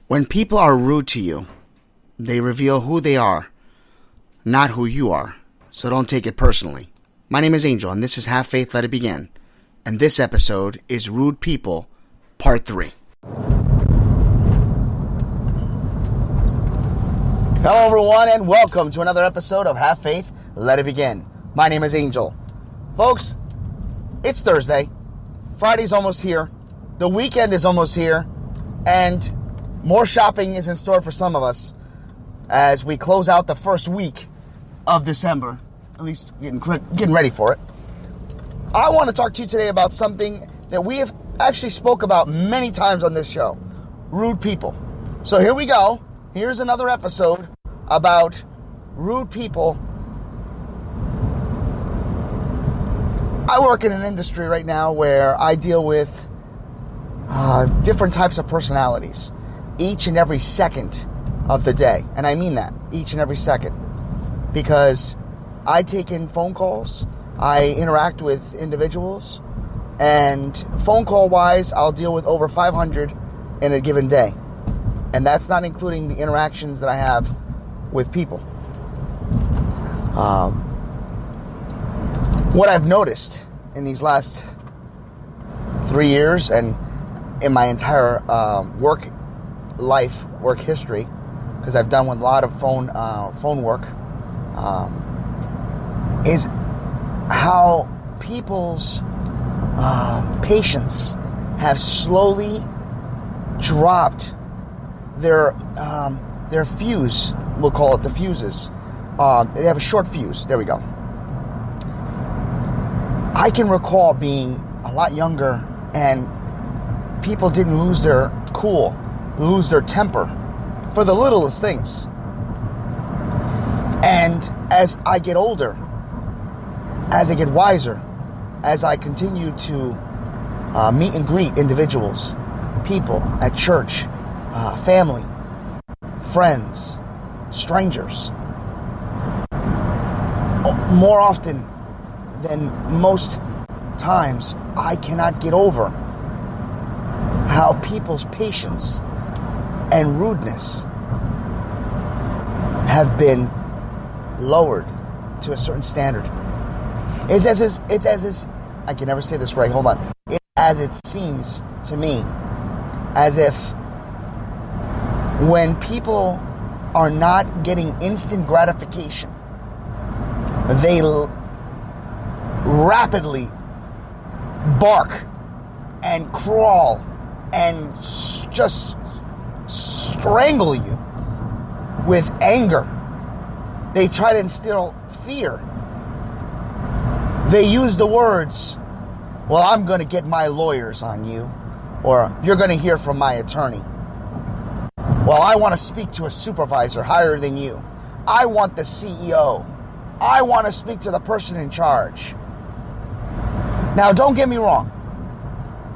When people are rude to you, they reveal who they are, not who you are. So don't take it personally. My name is Angel, and this is Have Faith, Let It Begin. And this episode is Rude People, Part 3. Hello, everyone, and welcome to another episode of Have Faith, Let It Begin. My name is Angel. Folks, it's Thursday. Friday's almost here. The weekend is almost here. And more shopping is in store for some of us as we close out the first week of December. At least getting ready for it. I want to talk to you today about something that we have actually spoke about many times on this show. Rude people. So here we go. Here's another episode about rude people. I work in an industry right now where I deal with different types of personalities each and every second of the day. And I mean that, each and every second. Because I take in phone calls, I interact with individuals, and phone call wise, I'll deal with over 500 in a given day. And that's not including the interactions that I have with people. What I've noticed in these last 3 years and in my entire work history, because I've done with a lot of phone work, is how people's patience have slowly dropped their fuse. We'll call it the fuses. They have a short fuse. There we go. I can recall being a lot younger and people didn't lose their cool, lose their temper for the littlest things. And as I get older, as I get wiser, as I continue to meet and greet individuals, people at church, family, friends, strangers, more often than most times, I cannot get over how people's patience and rudeness have been lowered to a certain standard. It's as I can never say this right, hold on. It's as it seems to me as if when people are not getting instant gratification, they rapidly bark and crawl and just strangle you with anger. They try to instill fear. They use the words, well, I'm going to get my lawyers on you, or you're going to hear from my attorney. Well, I want to speak to a supervisor higher than you. I want the CEO. I want to speak to the person in charge. Now, don't get me wrong.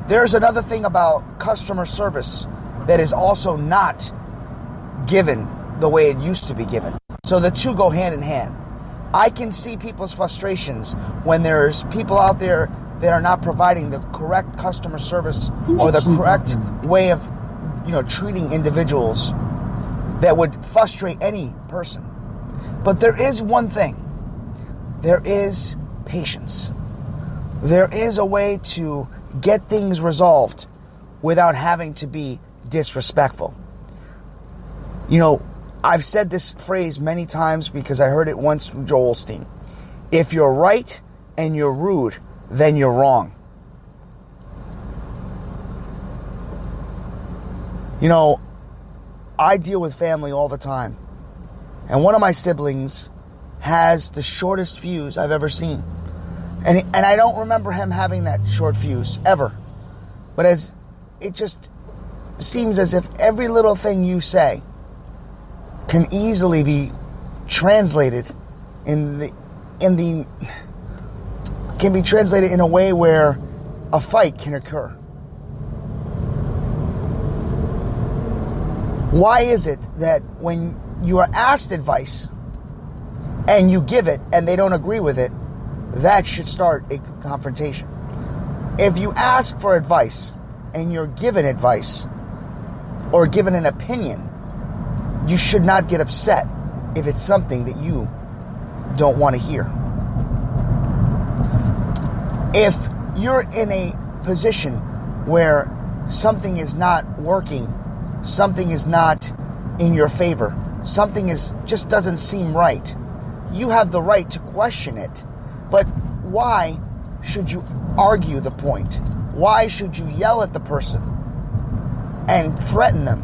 There's another thing about customer service that is also not given the way it used to be given. So the two go hand in hand. I can see people's frustrations when there's people out there that are not providing the correct customer service or the correct way of, treating individuals that would frustrate any person. But there is one thing. There is patience. There is a way to get things resolved without having to be disrespectful. I've said this phrase many times because I heard it once from Joel Osteen. If you're right and you're rude, then you're wrong. I deal with family all the time. And one of my siblings has the shortest fuse I've ever seen. And I don't remember him having that short fuse, ever. But it just seems as if every little thing you say can easily be translated in a way where a fight can occur. Why is it that when you are asked advice and you give it and they don't agree with it, that should start a confrontation? If you ask for advice and you're given advice or given an opinion, you should not get upset if it's something that you don't want to hear. If you're in a position where something is not working, something is not in your favor, something just doesn't seem right, you have the right to question it. But why should you argue the point? Why should you yell at the person and threaten them,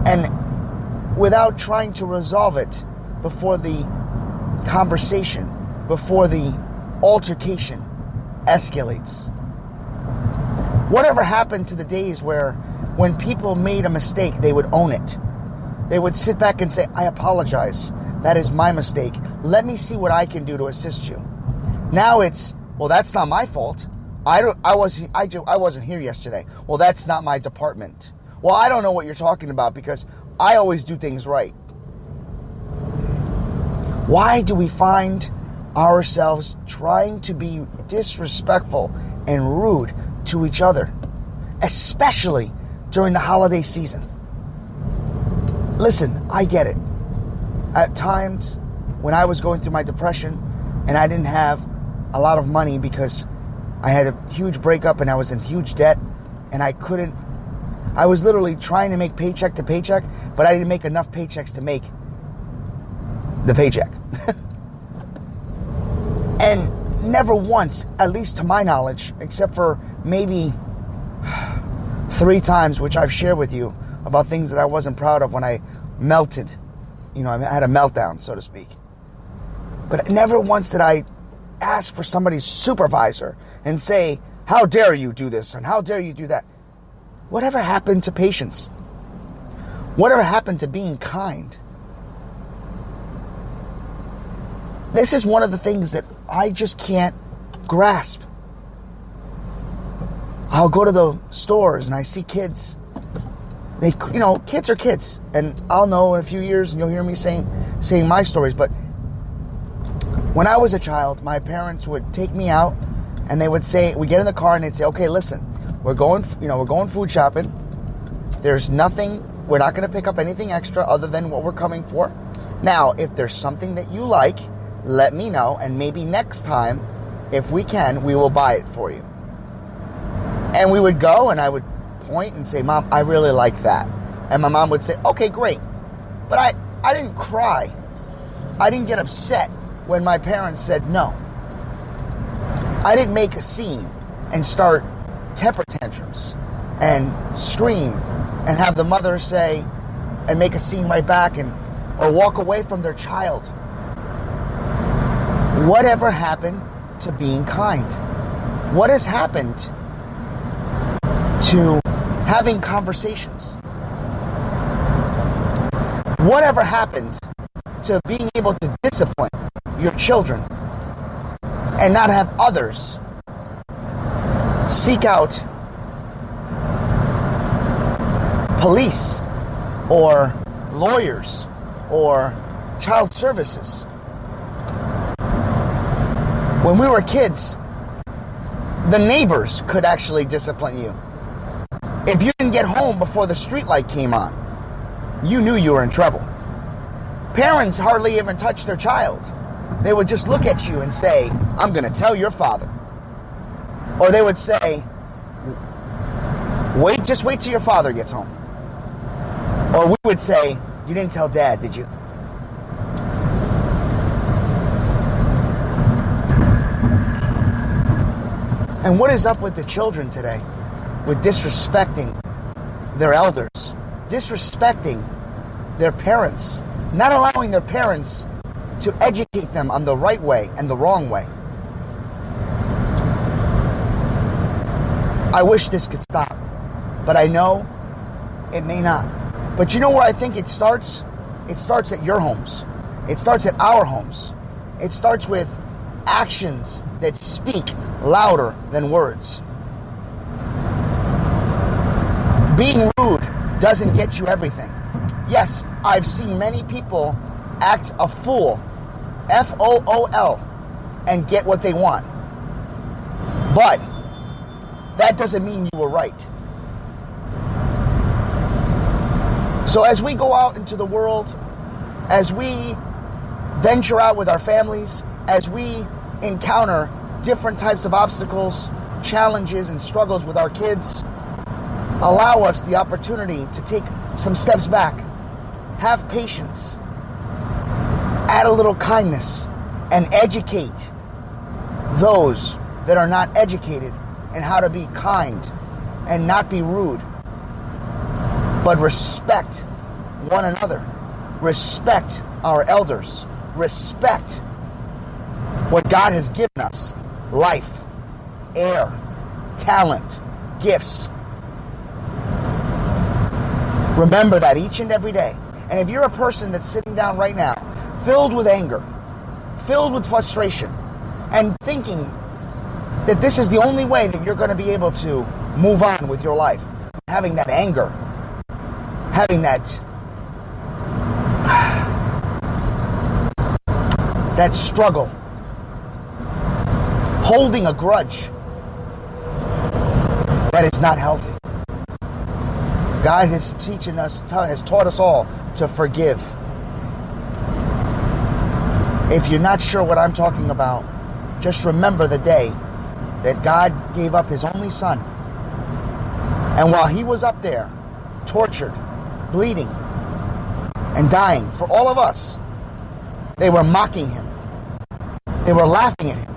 and without trying to resolve it before the conversation, before the altercation escalates? Whatever happened to the days where when people made a mistake, they would own it? They would sit back and say, I apologize. That is my mistake. Let me see what I can do to assist you. Now it's, well, that's not my fault. I wasn't here yesterday. Well, that's not my department. Well, I don't know what you're talking about because I always do things right. Why do we find ourselves trying to be disrespectful and rude to each other, especially during the holiday season? Listen, I get it. At times, when I was going through my depression and I didn't have a lot of money because I had a huge breakup and I was in huge debt and I was literally trying to make paycheck to paycheck, but I didn't make enough paychecks to make the paycheck. And never once, at least to my knowledge, except for maybe 3 times, which I've shared with you about things that I wasn't proud of when I melted. I had a meltdown, so to speak. But never once did I ask for somebody's supervisor and say, how dare you do this and how dare you do that? Whatever happened to patience? Whatever happened to being kind? This is one of the things that I just can't grasp. I'll go to the stores and I see kids. Kids are kids. And I'll know in a few years and you'll hear me saying my stories. But when I was a child, my parents would take me out and they would say, we get in the car and they'd say, okay, listen, we're going food shopping. There's nothing, we're not going to pick up anything extra other than what we're coming for. Now, if there's something that you like, let me know. And maybe next time, if we can, we will buy it for you. And we would go and I would point and say, Mom, I really like that. And my mom would say, okay, great. But I didn't cry. I didn't get upset when my parents said no. I didn't make a scene and start temper tantrums and scream and have the mother say and make a scene right back or walk away from their child. Whatever happened to being kind? What has happened to having conversations? Whatever happened to being able to discipline your children and not have others seek out police or lawyers or child services? When we were kids, the neighbors could actually discipline you. If you didn't get home before the street light came on, you knew you were in trouble. Parents hardly even touched their child. They would just look at you and say, I'm going to tell your father. Or they would say, just wait till your father gets home. Or we would say, you didn't tell Dad, did you? And what is up with the children today? With disrespecting their elders, disrespecting their parents, not allowing their parents to educate them on the right way and the wrong way. I wish this could stop, but I know it may not. But you know where I think it starts? It starts at your homes. It starts at our homes. It starts with actions that speak louder than words. Being rude doesn't get you everything. Yes, I've seen many people act a fool, F-O-O-L, and get what they want. But that doesn't mean you were right. So as we go out into the world, as we venture out with our families, as we encounter different types of obstacles, challenges, and struggles with our kids, allow us the opportunity to take some steps back, have patience, add a little kindness, and educate those that are not educated in how to be kind and not be rude, but respect one another, respect our elders, respect what God has given us: life, air, talent, gifts. Remember that each and every day. And if you're a person that's sitting down right now, filled with anger, filled with frustration, and thinking that this is the only way that you're going to be able to move on with your life, having that anger, having that struggle, holding a grudge, that is not healthy. God has taught us all to forgive. If you're not sure what I'm talking about, just remember the day that God gave up His only Son. And while He was up there, tortured, bleeding, and dying for all of us, they were mocking Him. They were laughing at Him.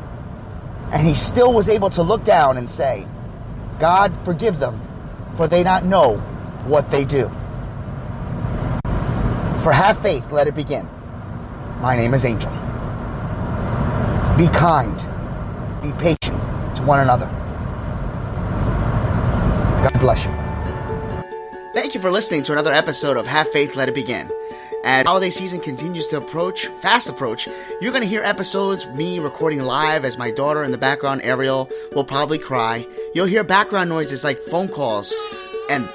And He still was able to look down and say, God, forgive them, for they not know what they do. For have faith, let it begin. My name is Angel. Be kind. Be patient to one another. God bless you. Thank you for listening to another episode of Have Faith, Let It Begin. As the holiday season continues to fast approach, you're going to hear episodes, me recording live as my daughter in the background, Ariel, will probably cry. You'll hear background noises like phone calls, and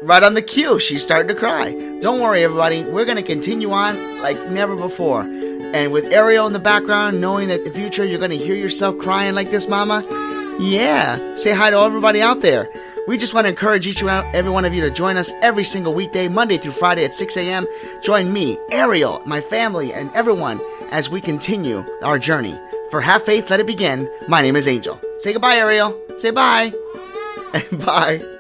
right on the cue, she's starting to cry. Don't worry, everybody. We're going to continue on like never before. And with Ariel in the background, knowing that in the future you're going to hear yourself crying like this, Mama, yeah, say hi to everybody out there. We just want to encourage every one of you to join us every single weekday, Monday through Friday at 6 a.m. Join me, Ariel, my family, and everyone as we continue our journey. For Have Faith, Let It Begin, my name is Angel. Say goodbye, Ariel. Say bye. Bye.